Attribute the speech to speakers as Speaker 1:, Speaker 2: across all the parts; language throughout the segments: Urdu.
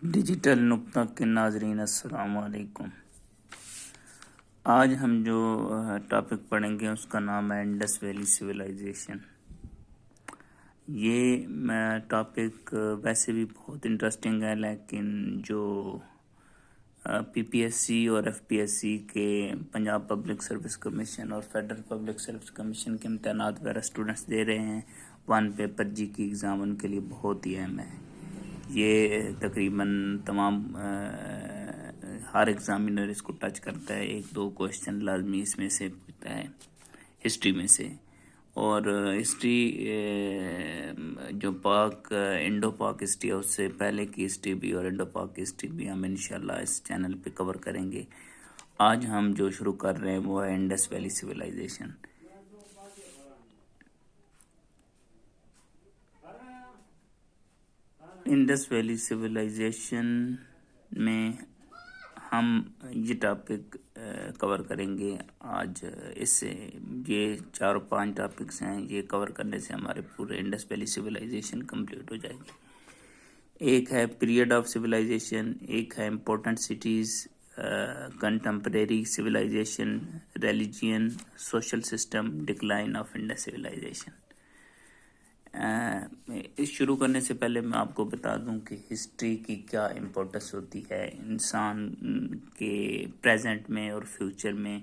Speaker 1: ڈیجیٹل نقطہ کے ناظرین السلام علیکم۔ آج ہم جو ٹاپک پڑھیں گے اس کا نام ہے انڈس ویلی سویلائزیشن۔ یہ ٹاپک ویسے بھی بہت انٹرسٹنگ ہے، لیکن جو پی پی ایس سی اور ایف پی ایس سی کے پنجاب پبلک سروس کمیشن اور فیڈرل پبلک سروس کمیشن کے امتحانات وغیرہ اسٹوڈنٹس دے رہے ہیں، ون پیپر جی کی ایگزام ان کے لیے بہت ہی اہم ہے۔ یہ تقریباً تمام ہر ایگزامینر اس کو ٹچ کرتا ہے، ایک دو کوشچن لازمی اس میں سے پوچھتا ہے ہسٹری میں سے۔ اور ہسٹری جو انڈو پاک ہسٹری ہے اس سے پہلے کی ہسٹری بھی اور انڈو پاک ہسٹری بھی ہم انشاءاللہ اس چینل پہ کور کریں گے۔ آج ہم جو شروع کر رہے ہیں وہ ہے Indus valley civilization. Indus valley civilization میں ہم یہ ٹاپک کور کریں گے آج۔ اس سے یہ 4-5 ٹاپکس ہیں، یہ کور کرنے سے ہمارے پورے انڈس ویلی سویلائزیشن کمپلیٹ ہو جائے گی۔ ایک ہے پیریڈ آف سویلائزیشن، ایک ہے important cities, contemporary civilisation, religion, social system, decline of Indus civilisation. اس شروع کرنے سے پہلے میں آپ کو بتا دوں کہ ہسٹری کی کیا امپورٹنس ہوتی ہے انسان کے پریزنٹ میں اور فیوچر میں۔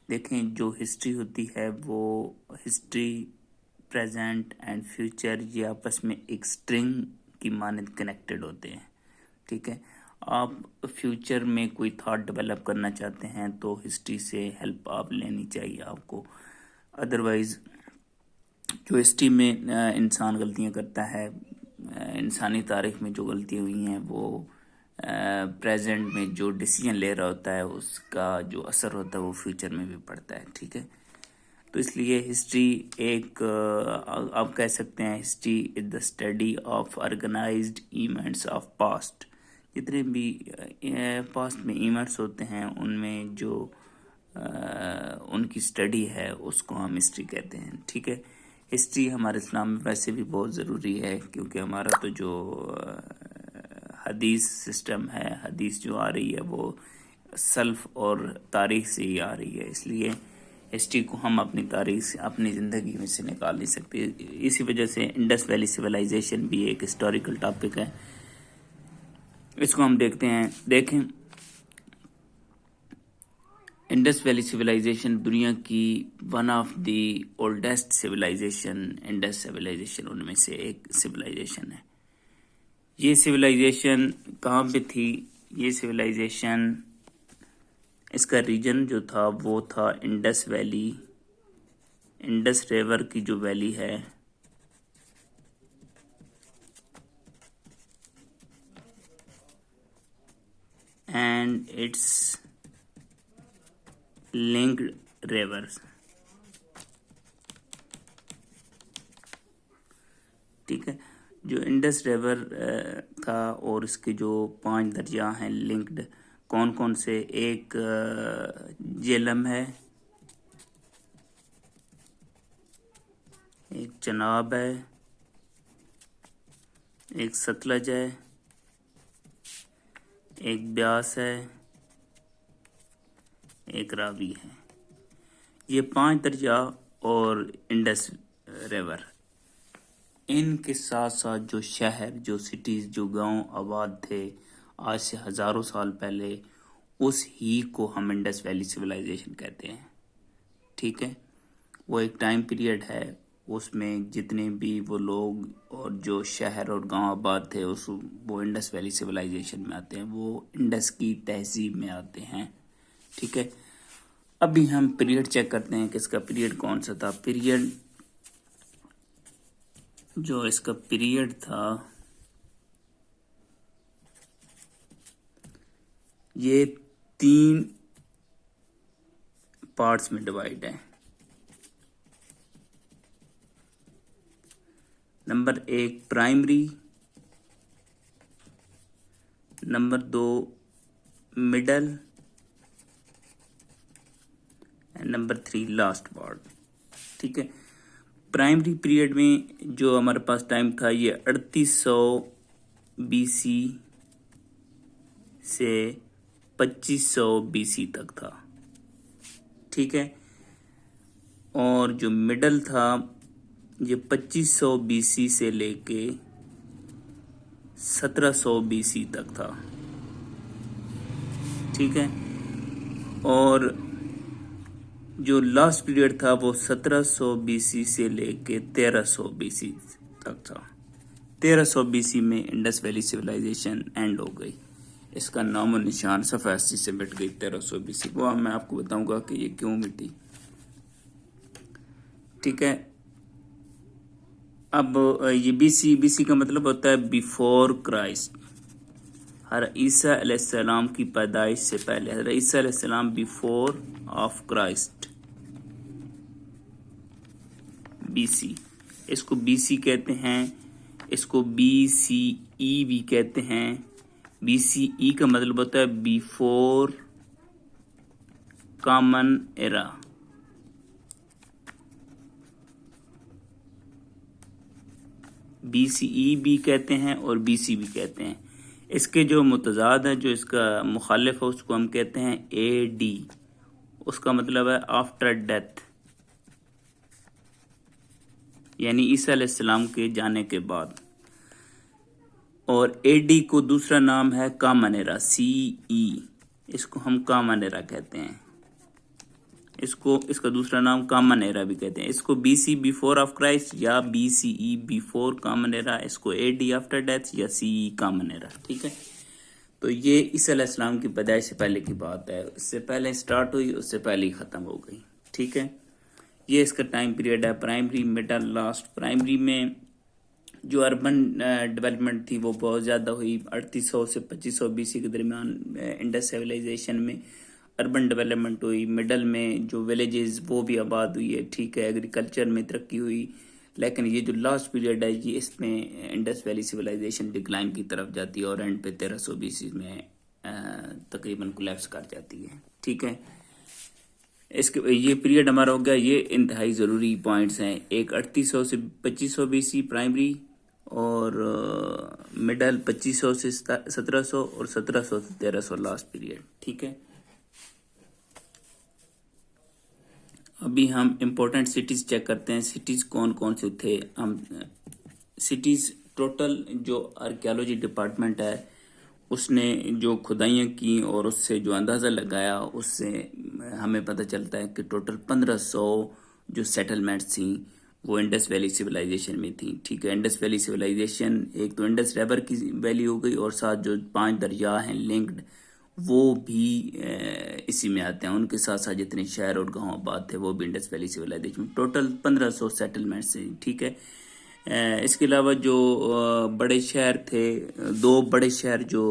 Speaker 1: دیکھیں، جو ہسٹری ہوتی ہے وہ ہسٹری، پریزنٹ اینڈ فیوچر یہ آپس میں ایک سٹرنگ کی مانند کنیکٹڈ ہوتے ہیں، ٹھیک ہے۔ آپ فیوچر میں کوئی تھاٹ ڈیولپ کرنا چاہتے ہیں تو ہسٹری سے ہیلپ آپ لینی چاہیے آپ کو، ادروائز جو ہسٹری میں انسان غلطیاں کرتا ہے، انسانی تاریخ میں جو غلطیاں ہوئی ہیں وہ پریزنٹ میں جو ڈیسیجن لے رہا ہوتا ہے اس کا جو اثر ہوتا ہے وہ فیوچر میں بھی پڑتا ہے، ٹھیک ہے۔ تو اس لیے ہسٹری ایک آپ کہہ سکتے ہیں history is the study of organized events of past. جتنے بھی پاسٹ میں ایونٹس ہوتے ہیں ان میں جو ان کی اسٹڈی ہے اس کو ہم ہسٹری کہتے ہیں، ٹھیک ہے۔ ہسٹری ہمارے اسلام میں ویسے بھی بہت ضروری ہے، کیونکہ ہمارا تو جو حدیث سسٹم ہے، حدیث جو آ رہی ہے وہ سلف اور تاریخ سے ہی آ رہی ہے، اس لیے ہسٹری کو ہم اپنی تاریخ سے اپنی زندگی میں سے نکال نہیں سکتے۔ اسی وجہ سے انڈس ویلی سویلائزیشن بھی ایک ہسٹوریکل ٹاپک ہے، اس کو ہم دیکھیں۔ انڈس ویلی سویلائزیشن دنیا کی one of the oldest civilisation, Indus civilisation ان میں سے ایک سویلائزیشن ہے۔ یہ سویلائزیشن کہاں پہ تھی؟ یہ سویلائزیشن اس کا ریجن جو تھا وہ تھا انڈس ویلی، انڈس ریور کی جو ویلی ہے اینڈ اٹس لنکڈ ریورز، ٹھیک ہے۔ جو انڈس ریور تھا اور اس کے جو 5 دریا ہیں لنکڈ، کون کون سے؟ ایک جہلم ہے، ایک چناب ہے، ایک ستلج ہے، ایک بیاس ہے، ایک راوی ہے۔ یہ 5 دریا اور انڈس ریور، ان کے ساتھ ساتھ جو شہر، جو سٹیز، جو گاؤں آباد تھے آج سے ہزاروں سال پہلے، اس ہی کو ہم انڈس ویلی سویلائزیشن کہتے ہیں، ٹھیک ہے۔ وہ ایک ٹائم پیریڈ ہے، اس میں جتنے بھی وہ لوگ اور جو شہر اور گاؤں آباد تھے وہ انڈس ویلی سویلائزیشن میں آتے ہیں، وہ انڈس کی تہذیب میں آتے ہیں، ٹھیک ہے۔ ابھی ہم پیریڈ چیک کرتے ہیں کہ اس کا پیریڈ کون سا تھا۔ پیریڈ جو اس کا پیریڈ تھا یہ 3 پارٹس میں ڈیوائڈ ہے۔ Number 1 primary, number 2 middle, number 3 last part, ٹھیک ہے۔ پرائمری پیریڈ میں جو ہمارے پاس ٹائم تھا یہ 3800 BC سے 2500 BC تک تھا، ٹھیک ہے، اور جو مڈل تھا یہ 2500 BC سے لے کے 1700 BC تک تھا، ٹھیک ہے، اور جو لاسٹ پیریڈ تھا وہ 1700 BC سے لے کے 1300 BC تک تھا۔ 1300 BC میں انڈس ویلی سویلائزیشن اینڈ ہو گئی، اس کا نام و نشان صفحہ سے مٹ گئی 1300 BC۔ وہ میں آپ کو بتاؤں گا کہ یہ کیوں مٹی، ٹھیک ہے۔ اب یہ بی سی کا مطلب ہوتا ہے بیفور کرائسٹ، حضرت عیسیٰ علیہ السلام کی پیدائش سے پہلے، حضرت عیسیٰ علیہ السلام before of Christ, B C, اس کو بی سی کہتے ہیں، اس کو بی سی ای بھی کہتے ہیں۔ بی سی ای کا مطلب ہوتا ہے before common era, be C ای بھی کہتے ہیں اور بی سی بھی کہتے ہیں۔ اس کے جو متضاد ہے، جو اس کا مخالف ہے، اس کو ہم کہتے ہیں اے ڈی، اس کا مطلب ہے آفٹر ڈیتھ، یعنی عیسیٰ علیہ السلام کے جانے کے بعد۔ اور اے ڈی کو دوسرا نام ہے کامن ایرا، سی ای، اس کو ہم کامن ایرا کہتے ہیں، اس کا دوسرا نام کامن ایرا بھی کہتے ہیں۔ اس کو B C before of Christ یا B C E before common era, اس کو اے ڈی آفٹر ڈیتھ یا سی ای کامن ایرا، ٹھیک ہے۔ تو یہ عیسیٰ علیہ السلام کی پیدائش سے پہلے کی بات ہے، اس سے پہلے سٹارٹ ہوئی، اس سے پہلے ہی ختم ہو گئی، ٹھیک ہے۔ یہ اس کا ٹائم پیریڈ ہے، پرائمری، مڈل، لاسٹ۔ پرائمری میں جو اربن ڈیولپمنٹ تھی وہ بہت زیادہ ہوئی، 3800 سے 2500 BC کے درمیان انڈس سیویلائزیشن میں اربن ڈیولپمنٹ ہوئی۔ مڈل میں جو ولیجز وہ بھی آباد ہوئی ہے، ٹھیک ہے، ایگریکلچر میں ترقی ہوئی، لیکن یہ جو لاسٹ پیریڈ ہے یہ اس میں انڈس ویلی سویلائزیشن ڈکلائن کی طرف جاتی ہے اور اینڈ پہ 1300 BC میں تقریباً کولیپس کر جاتی ہے، ٹھیک ہے۔ اس کے یہ پیریڈ ہمارا ہو گیا، یہ انتہائی ضروری پوائنٹس ہیں، ایک 3800 سے 2500 BC پرائمری، اور مڈل 2500 سے 1700، اور 1700 سے 1300 لاسٹ پیریڈ، ٹھیک ہے۔ ابھی ہم امپورٹنٹ سٹیز چیک کرتے ہیں، سٹیز کون کون سے تھے۔ ہم سٹیز ٹوٹل جو آرکیالوجی ڈپارٹمنٹ ہے اس نے جو کھدائیاں کی اور اس سے جو اندازہ لگایا، اس سے ہمیں پتہ چلتا ہے کہ ٹوٹل 1500 جو سیٹلمنٹس تھیں وہ انڈس ویلی سویلائزیشن میں تھیں، ٹھیک ہے۔ انڈس ویلی سویلائزیشن ایک تو انڈس ریور کی ویلی ہو گئی، اور ساتھ جو 5 دریا ہیں لنکڈ وہ بھی اسی میں آتے ہیں، ان کے ساتھ ساتھ جتنے شہر اور گاؤں آباد تھے وہ بھی Indus valley civilisation, total 1500 settlements ہیں، ٹھیک ہے۔ اس کے علاوہ جو بڑے شہر تھے، 2 بڑے شہر جو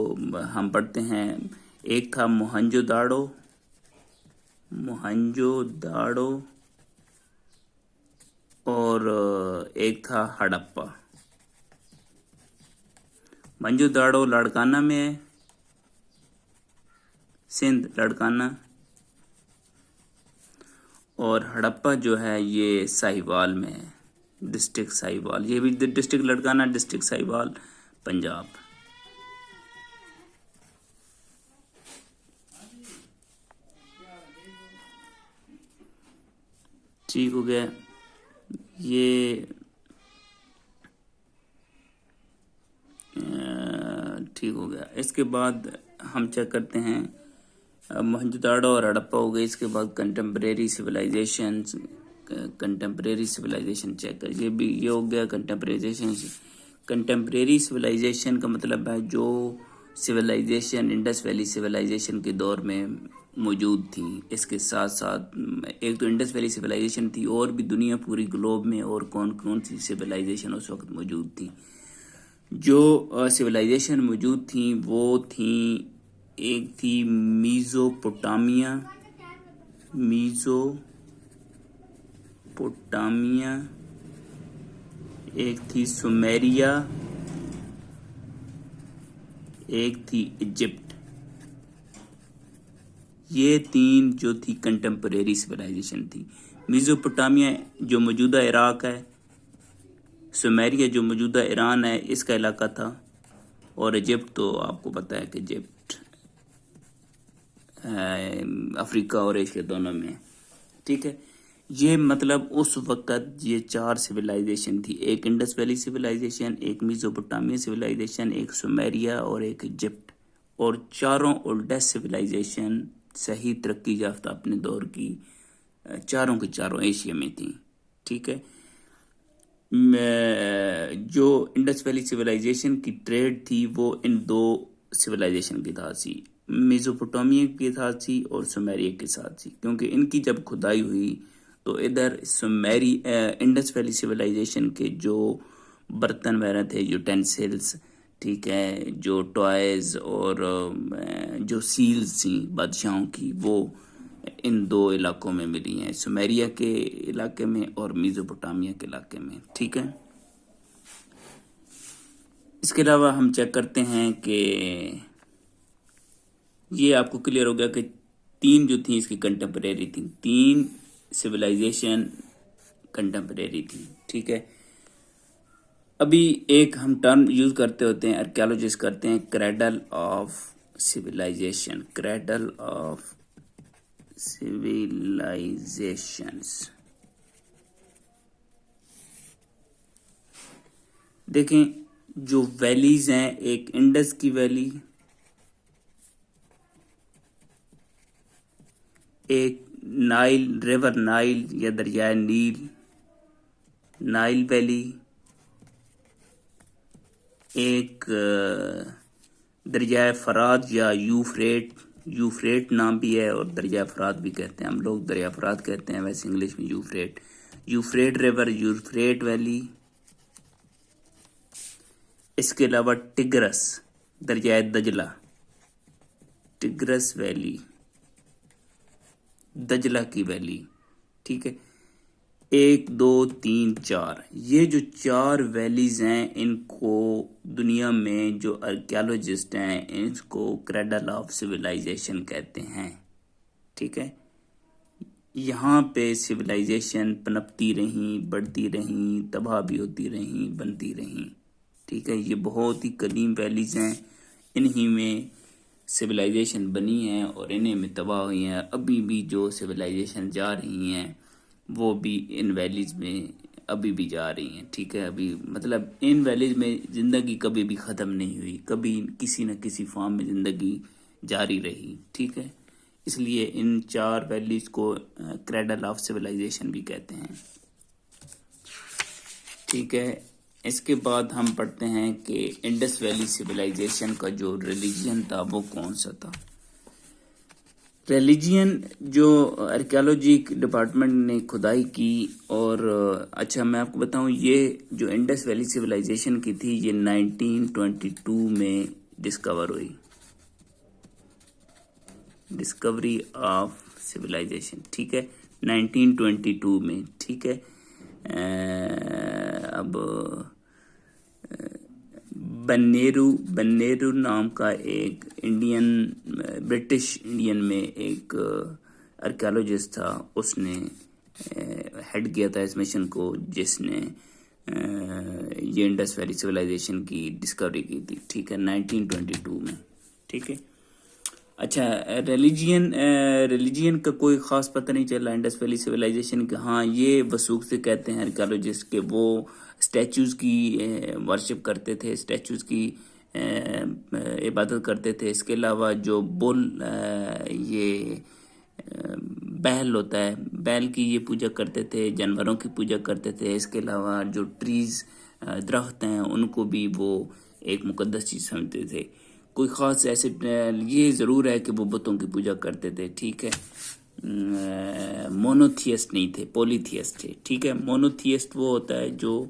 Speaker 1: ہم پڑھتے ہیں، ایک تھا موہنجو داڑو اور ایک تھا ہڑپا۔ موہنجو داڑو لاڑکانہ میں ہے، سندھ لاڑکانہ، اور ہڑپا جو ہے یہ ساہیوال میں ہے، ڈسٹرکٹ ساہیوال، یہ بھی ڈسٹرکٹ لاڑکانہ، ڈسٹرکٹ ساہیوال، پنجاب۔ ٹھیک ہو گیا، یہ ٹھیک ہو گیا۔ اس کے بعد ہم چیک کرتے ہیں موہنجو داڑو اور ہڑپا ہو گئی، اس کے بعد کنٹمپریری سویلائزیشن چیک کر، یہ ہو گیا کنٹمپریری سویلائزیشن کا مطلب ہے جو سویلائزیشن انڈس ویلی سویلائزیشن کے دور میں موجود تھی، اس کے ساتھ ساتھ ایک تو انڈس ویلی سویلائزیشن تھی، اور بھی دنیا پوری گلوب میں اور کون کون سی سویلائزیشن اس وقت موجود تھی۔ جو سویلائزیشن موجود تھیں وہ تھیں، ایک تھی میزوپوٹامیا، ایک تھی سومیریا، ایک تھی ایجپٹ۔ یہ 3 جو تھی کنٹمپریری سویلائزیشن تھی۔ میزوپوٹامیا جو موجودہ عراق ہے، سومیریا جو موجودہ ایران ہے اس کا علاقہ تھا، اور ایجپٹ تو آپ کو پتہ ہے کہ ایجپٹ افریقہ اور ایشیا دونوں میں، ٹھیک ہے۔ یہ مطلب اس وقت یہ 4 سویلائزیشن تھی، ایک انڈس ویلی سویلائزیشن، ایک میزوپوٹامیا سویلائزیشن، ایک سومیریا اور ایک ایجپٹ، اور چاروں اولڈسٹ سویلائزیشن صحیح ترقی یافتہ اپنے دور کی، چاروں کے چاروں ایشیا میں تھیں، ٹھیک ہے۔ جو انڈس ویلی سویلائزیشن کی ٹریڈ تھی وہ ان 2 سویلائزیشن کے ساتھ تھی، میزوپوٹامیا کے ساتھ تھی اور سومیریا کے ساتھ تھی، کیونکہ ان کی جب کھدائی ہوئی تو ادھر انڈس ویلی سویلائزیشن کے جو برتن وغیرہ تھے، یوٹینسلس، ٹھیک ہے، جو ٹوائز اور جو سیلز تھیں بادشاہوں کی، وہ ان 2 علاقوں میں ملی ہیں، سومیریا کے علاقے میں اور میزوپوٹامیا کے علاقے میں، ٹھیک ہے۔ اس کے علاوہ ہم چیک کرتے ہیں کہ یہ آپ کو کلیئر ہو گیا کہ 3 جو تھیں اس کی کنٹمپریری تھیں، 3 سویلائزیشن کنٹمپریری تھی، ٹھیک ہے۔ ابھی ایک ہم ٹرم یوز کرتے ہوتے ہیں، آرکیالوجسٹ کرتے ہیں، cradle of civilization, cradle of civilizations. دیکھیں جو ویلیز ہیں، ایک انڈس کی ویلی، ایک نائل ریور نائل یا دریائے نیل، نائل ویلی، ایک دریائے فرات یا یوفریٹ نام بھی ہے اور دریائے فرات بھی کہتے ہیں، ہم لوگ دریائے فرات کہتے ہیں، ویسے انگلش میں یوفریٹ ریور، یوفریٹ ویلی۔ اس کے علاوہ ٹگرس، دریائے دجلہ، ٹگرس ویلی، دجلہ کی ویلی، ٹھیک ہے۔ 1 2 3 4 یہ جو 4 ویلیز ہیں، ان کو دنیا میں جو آرکیالوجسٹ ہیں اس کو کریڈل آف سویلائزیشن کہتے ہیں، ٹھیک ہے۔ یہاں پہ سویلائزیشن پنپتی رہیں، بڑھتی رہیں، تباہ بھی ہوتی رہیں، بنتی رہیں، ٹھیک ہے۔ یہ بہت ہی قدیم ویلیز ہیں، انہی میں سویلائزیشن بنی ہیں اور انہیں میں تباہ ہوئی ہیں۔ ابھی بھی جو سویلائزیشن جا رہی ہیں وہ بھی ان ویلیز میں ابھی بھی جا رہی ہیں، ٹھیک ہے۔ ابھی مطلب ان ویلیز میں زندگی کبھی بھی ختم نہیں ہوئی، کبھی کسی نہ کسی فارم میں زندگی جاری رہی، ٹھیک ہے۔ اس لیے ان 4 ویلیز کو کریڈل آف سویلائزیشن بھی کہتے ہیں، ٹھیک ہے۔ اس کے بعد ہم پڑھتے ہیں کہ انڈس ویلی سویلائزیشن کا جو ریلیجین تھا وہ کون سا تھا۔ ریلیجین جو آرکیالوجی ڈپارٹمنٹ نے کھدائی کی، اور اچھا میں آپ کو بتاؤں، یہ جو انڈس ویلی سویلائزیشن کی تھی یہ 1922 میں ڈسکور ہوئی، ڈسکوری آف سویلائزیشن، ٹھیک ہے، 1922 میں، ٹھیک ہے۔ اب بنیرو نام کا ایک برٹش انڈین میں ایک آرکیالوجسٹ تھا، اس نے ہیڈ کیا تھا اس مشن کو، جس نے یہ انڈس ویلی سویلائزیشن کی ڈسکوری کی تھی، ٹھیک ہے، 1922 میں، ٹھیک ہے۔ اچھا ریلیجین کا کوئی خاص پتہ نہیں چلا انڈس ویلی سویلائزیشن کا، ہاں یہ وثوق سے کہتے ہیں آرکیالوجسٹ کہ وہ اسٹیچوز کی ورشپ کرتے تھے، اسٹیچوز کی عبادت کرتے تھے۔ اس کے علاوہ جو یہ بیل ہوتا ہے، بیل کی یہ پوجا کرتے تھے، جانوروں کی پوجا کرتے تھے۔ اس کے علاوہ جو ٹریز، درخت ہیں، ان کو بھی وہ ایک مقدس چیز سمجھتے تھے۔ کوئی خاص ایسے یہ ضرور ہے کہ وہ بتوں کی پوجا کرتے تھے، ٹھیک ہے۔ مونوتھیسٹ نہیں تھے، پولیتھیسٹ تھے، ٹھیک ہے۔ مونوتھیسٹ وہ ہوتا ہے جو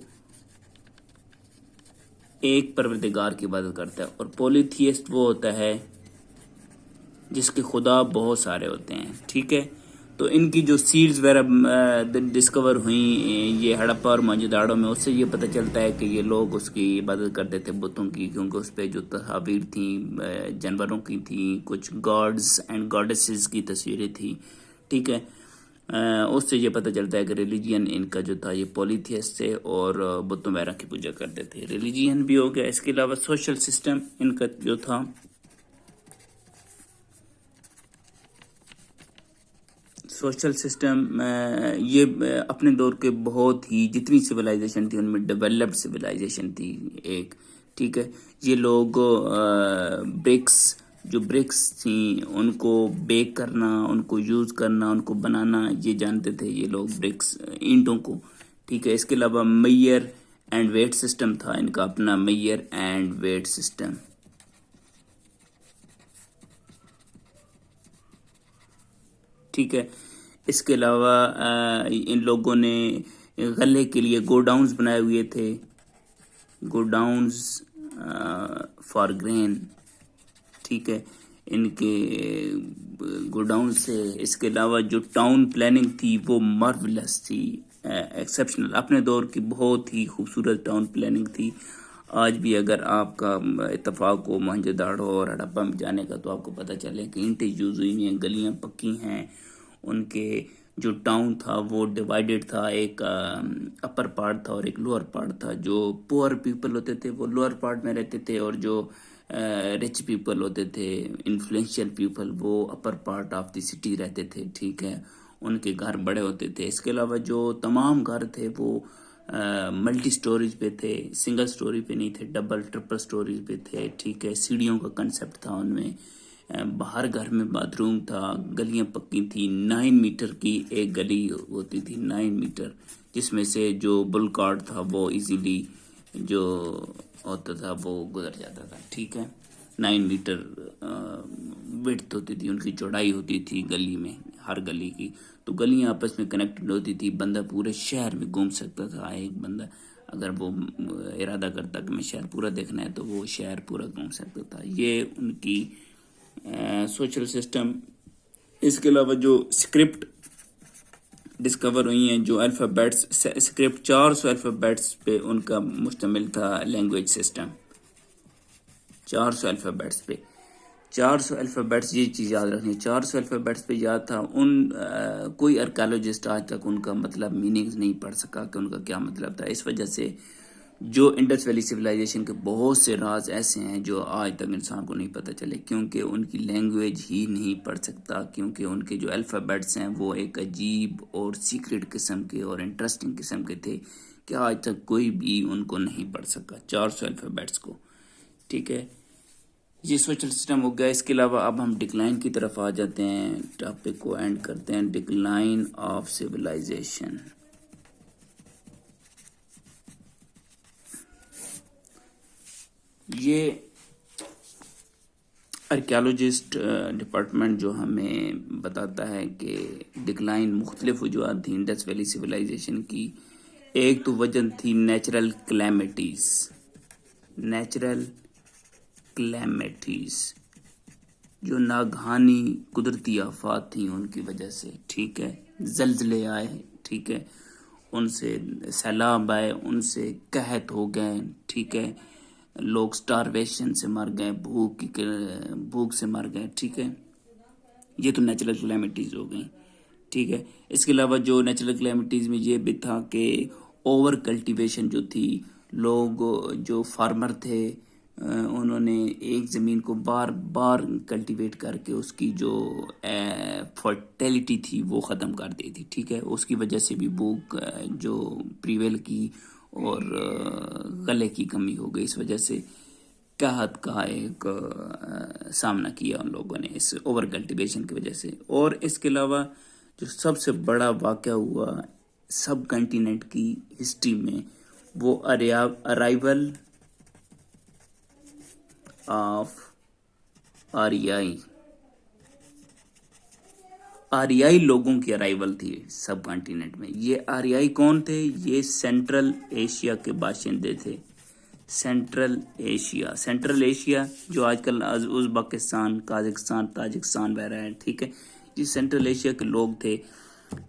Speaker 1: ایک پروردگار کی عبادت کرتا ہے، اور پولیتھیسٹ وہ ہوتا ہے جس کے خدا بہت سارے ہوتے ہیں، ٹھیک ہے۔ تو ان کی جو سیلز وغیرہ ڈسکور ہوئیں یہ ہڑپا اور موہنجو-داڑو میں، اس سے یہ پتہ چلتا ہے کہ یہ لوگ اس کی عبادت کرتے تھے بتوں کی، کیونکہ اس پہ جو تصاویر تھیں جانوروں کی تھیں، کچھ گاڈز اینڈ گاڈیسز کی تصویریں تھیں، ٹھیک ہے۔ اس سے یہ پتہ چلتا ہے کہ ریلیجین ان کا جو تھا یہ پولیتھیسٹ تھے اور بتوں وغیرہ کی پوجا کرتے تھے، ریلیجین بھی ہو گیا۔ اس کے علاوہ سوشل سسٹم ان کا جو تھا سوشل سسٹم یہ اپنے دور کے بہت ہی جتنی سویلائزیشن تھی ان میں ڈیولپڈ سویلائزیشن تھی ایک، ٹھیک ہے. یہ لوگ برکس تھیں ان کو بیک کرنا، ان کو یوز کرنا، ان کو بنانا یہ جانتے تھے یہ لوگ، برکس اینٹوں کو، ٹھیک ہے. اس کے علاوہ میئر اینڈ ویٹ سسٹم تھا ان کا اپنا، میئر اینڈ ویٹ سسٹم، ٹھیک ہے. اس کے علاوہ ان لوگوں نے غلے کے لیے گوڈاؤنز بنائے ہوئے تھے، گوڈاؤنز فار گرین، ٹھیک ہے. ان کے گوڈاؤن سے اس کے علاوہ جو ٹاؤن پلاننگ تھی وہ مارولس تھی، ایکسیپشنل، اپنے دور کی بہت ہی خوبصورت ٹاؤن پلاننگ تھی. آج بھی اگر آپ کا اتفاق ہو موہنجو داڑو اور ہڑپا میں جانے کا تو آپ کو پتہ چلے کہ اینٹیں یوز ہوئی ہیں، گلیاں پکی ہیں. ان کے جو ٹاؤن تھا وہ ڈیوائیڈڈ تھا، ایک اپر پارٹ تھا اور ایک لوور پارٹ تھا. جو پور پیپل ہوتے تھے وہ لوور پارٹ میں رہتے تھے، اور جو رچ پیپل ہوتے تھے، انفلوئنشیل پیپل، وہ upper part of the city رہتے تھے، ٹھیک ہے. ان کے گھر بڑے ہوتے تھے. اس کے علاوہ جو تمام گھر تھے وہ ملٹی سٹوریج پہ تھے، سنگل سٹوری پہ نہیں تھے، ڈبل ٹرپل سٹوریج پہ تھے، ٹھیک ہے. سیڑھیوں کا کنسپٹ تھا ان میں، باہر گھر میں باتھ روم تھا، گلیاں پکی تھی. 9 میٹر کی ایک گلی ہوتی تھی، 9 میٹر، جس میں سے جو بل کارٹ تھا وہ ایزیلی جو ہوتا تھا وہ گزر جاتا تھا، ٹھیک ہے. 9 میٹر وڈتھ ہوتی تھی، ان کی چوڑائی ہوتی تھی گلی میں، ہر گلی کی. تو گلیاں آپس میں کنیکٹڈ ہوتی تھی، بندہ پورے شہر میں گھوم سکتا تھا. ایک بندہ اگر وہ ارادہ کرتا کہ میں شہر پورا دیکھنا ہے تو وہ شہر پورا گھوم سکتا تھا. یہ ان کی سوشل سسٹم. اس کے علاوہ جو اسکرپٹ ڈسکور ہوئی ہیں، جو الفابیٹس، اسکرپٹ 400 الفابیٹس پہ ان کا مشتمل تھا لینگویج سسٹم، 400 الفابیٹس پہ. 400 الفابیٹس، یہ چیز یاد رکھنی، 400 الفابیٹس پہ یاد تھا. کوئی آرکیالوجسٹ آج تک ان کا مطلب میننگز نہیں پڑھ سکا کہ ان کا کیا مطلب تھا. اس وجہ سے جو انڈس ویلی سویلائزیشن کے بہت سے راز ایسے ہیں جو آج تک انسان کو نہیں پتہ چلے، کیونکہ ان کی لینگویج ہی نہیں پڑھ سکتا، کیونکہ ان کے جو الفابیٹس ہیں وہ ایک عجیب اور سیکرٹ قسم کے اور انٹرسٹنگ قسم کے تھے کہ آج تک کوئی بھی ان کو نہیں پڑھ سکا، 400 الفابیٹس کو، ٹھیک ہے. یہ سوشل سسٹم ہو گیا. اس کے علاوہ اب ہم ڈکلائن کی طرف آ جاتے ہیں، ٹاپک کو اینڈ کرتے ہیں. Decline of civilization. یہ آرکیالوجسٹ ڈپارٹمنٹ جو ہمیں بتاتا ہے کہ ڈکلائن مختلف وجوہات تھیں انڈس ویلی سویلائزیشن کی. ایک تو وجہ تھی نیچرل کلیمٹیز، نیچرل کلیمٹیز جو ناگہانی قدرتی آفات تھیں ان کی وجہ سے، ٹھیک ہے. زلزلے آئے، ٹھیک ہے، ان سے سیلاب آئے، ان سے قحط ہو گئے، ٹھیک ہے. لوگ سٹارویشن سے مر گئے، بھوک سے مر گئے، ٹھیک ہے. یہ تو نیچرل کلیمٹیز ہو گئیں، ٹھیک ہے. اس کے علاوہ جو نیچرل کلیمٹیز میں یہ بھی تھا کہ اوور کلٹیویشن جو تھی، لوگ جو فارمر تھے انہوں نے ایک زمین کو بار بار کلٹیویٹ کر کے اس کی جو فرٹیلیٹی تھی وہ ختم کر دی تھی، ٹھیک ہے. اس کی وجہ سے بھی بھوک جو پریویل کی اور غلے کی کمی ہو گئی. اس وجہ سے قحط کا ایک سامنا کیا ان لوگوں نے اس اوور کلٹیویشن کی وجہ سے. اور اس کے علاوہ جو سب سے بڑا واقعہ ہوا سب کنٹیننٹ کی ہسٹری میں وہ ارائیول آف آریائی لوگوں کی ارائیول تھی سب کانٹیننٹ میں. یہ آریائی کون تھے؟ یہ سینٹرل ایشیا کے باشندے تھے. سینٹرل ایشیا جو آج کل ازبکستان، قازقستان، تاجکستان وغیرہ ہے، ٹھیک ہے. یہ سینٹرل ایشیا کے لوگ تھے.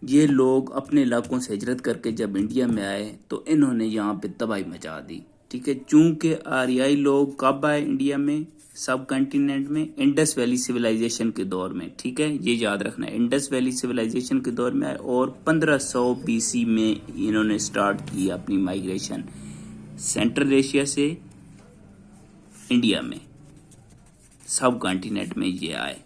Speaker 1: یہ لوگ اپنے علاقوں سے ہجرت کر کے جب انڈیا میں آئے تو انہوں نے یہاں پہ تباہی مچا دی، ٹھیک ہے. چونکہ آریائی لوگ کب آئے انڈیا میں، سب کنٹیننٹ میں؟ انڈس ویلی سویلائزیشن کے دور میں، ٹھیک ہے. یہ یاد رکھنا ہے، انڈس ویلی سویلائزیشن کے دور میں آئے اور 1500 BC میں انہوں نے سٹارٹ کی اپنی مائیگریشن سینٹرل ایشیا سے انڈیا میں، سب کانٹیننٹ میں یہ آئے.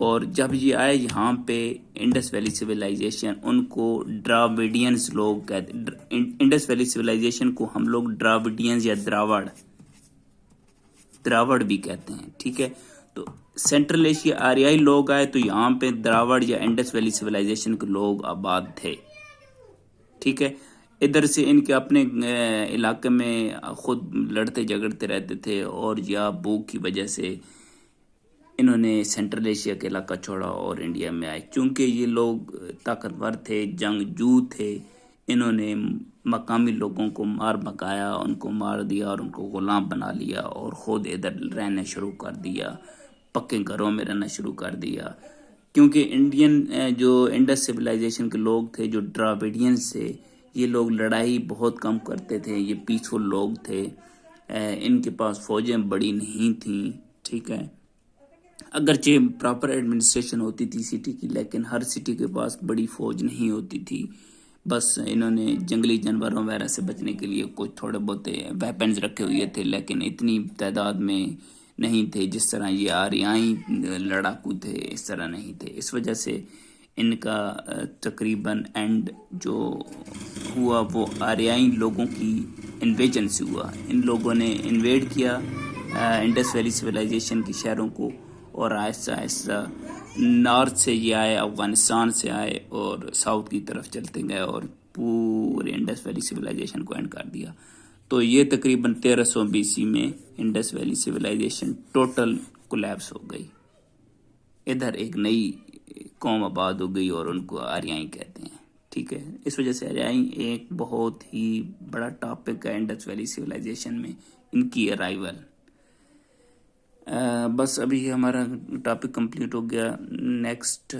Speaker 1: اور جب یہ آئے یہاں پہ انڈس ویلی سویلائزیشن، ان کو ڈراویڈینز لوگ کہتے، انڈس ویلی سویلائزیشن کو ہم لوگ ڈراویڈینز یا دراوڑ بھی کہتے ہیں، ٹھیک ہے. تو سینٹرل ایشیا آریائی لوگ آئے تو یہاں پہ دراوڑ یا انڈس ویلی سویلائزیشن کے لوگ آباد تھے، ٹھیک ہے. ادھر سے ان کے اپنے علاقے میں خود لڑتے جھگڑتے رہتے تھے، اور یا بھوک کی وجہ سے انہوں نے سینٹرل ایشیا کا علاقہ چھوڑا اور انڈیا میں آئے. چونکہ یہ لوگ طاقتور تھے، جنگجو تھے، انہوں نے مقامی لوگوں کو مار بھگایا، ان کو مار دیا اور ان کو غلام بنا لیا، اور خود ادھر رہنا شروع کر دیا، پکے گھروں میں رہنا شروع کر دیا. کیونکہ انڈین جو انڈس سویلائزیشن کے لوگ تھے، جو ڈراویڈینز تھے، یہ لوگ لڑائی بہت کم کرتے تھے، یہ پیسفل لوگ تھے، ان کے پاس فوجیں بڑی نہیں تھیں، ٹھیک ہے. اگرچہ پراپر ایڈمنسٹریشن ہوتی تھی سٹی کی، لیکن ہر سٹی کے پاس بڑی فوج نہیں ہوتی تھی. بس انہوں نے جنگلی جانوروں وغیرہ سے بچنے کے لیے کچھ تھوڑے بہت ویپنز رکھے ہوئے تھے، لیکن اتنی تعداد میں نہیں تھے جس طرح یہ آریائی لڑاکو تھے، اس طرح نہیں تھے. اس وجہ سے ان کا تقریباً اینڈ جو ہوا وہ آریائی لوگوں کی انویژن سے ہوا. ان لوگوں نے انویڈ کیا انڈس ویلی سویلائزیشن کے شہروں کو، اور آہستہ آہستہ نارتھ سے یہ آئے، افغانستان سے آئے، اور ساؤتھ کی طرف چلتے گئے اور پورے انڈس ویلی سویلائزیشن کو اینڈ کر دیا. تو یہ تقریباً 1300 BC میں Indus valley civilisation total collapse ہو گئی. ادھر ایک نئی قوم آباد ہو گئی اور ان کو آریائی کہتے ہیں، ٹھیک ہے. اس وجہ سے آریائی ایک بہت ہی بڑا ٹاپک ہے انڈس ویلی سویلائزیشن میں، ان کی ارائیول. بس ابھی ہمارا ٹاپک کمپلیٹ ہو گیا. نیکسٹ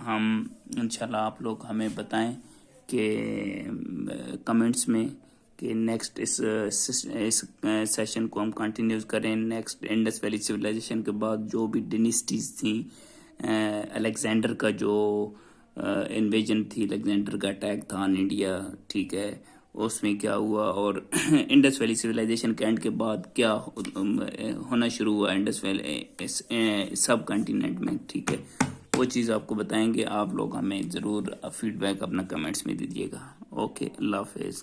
Speaker 1: ہم انشاءاللہ آپ لوگ ہمیں بتائیں کہ کمنٹس میں کہ نیکسٹ اس سیشن کو ہم کنٹینیوز کریں. نیکسٹ انڈس ویلی سویلائزیشن کے بعد جو بھی ڈینسٹیز تھیں، الیگزینڈر کا جو انویژن تھی، الیگزینڈر کا اٹیک تھا آن انڈیا، ٹھیک ہے، اس میں کیا ہوا، اور انڈس ویلی سویلائزیشن کے اینڈ کے بعد کیا ہونا شروع ہوا انڈس ویلی سب کنٹیننٹ میں، ٹھیک ہے. وہ چیز آپ کو بتائیں گے. آپ لوگ ہمیں ضرور فیڈ بیک اپنا کمنٹس میں دیجیے گا. اوکے، اللہ حافظ.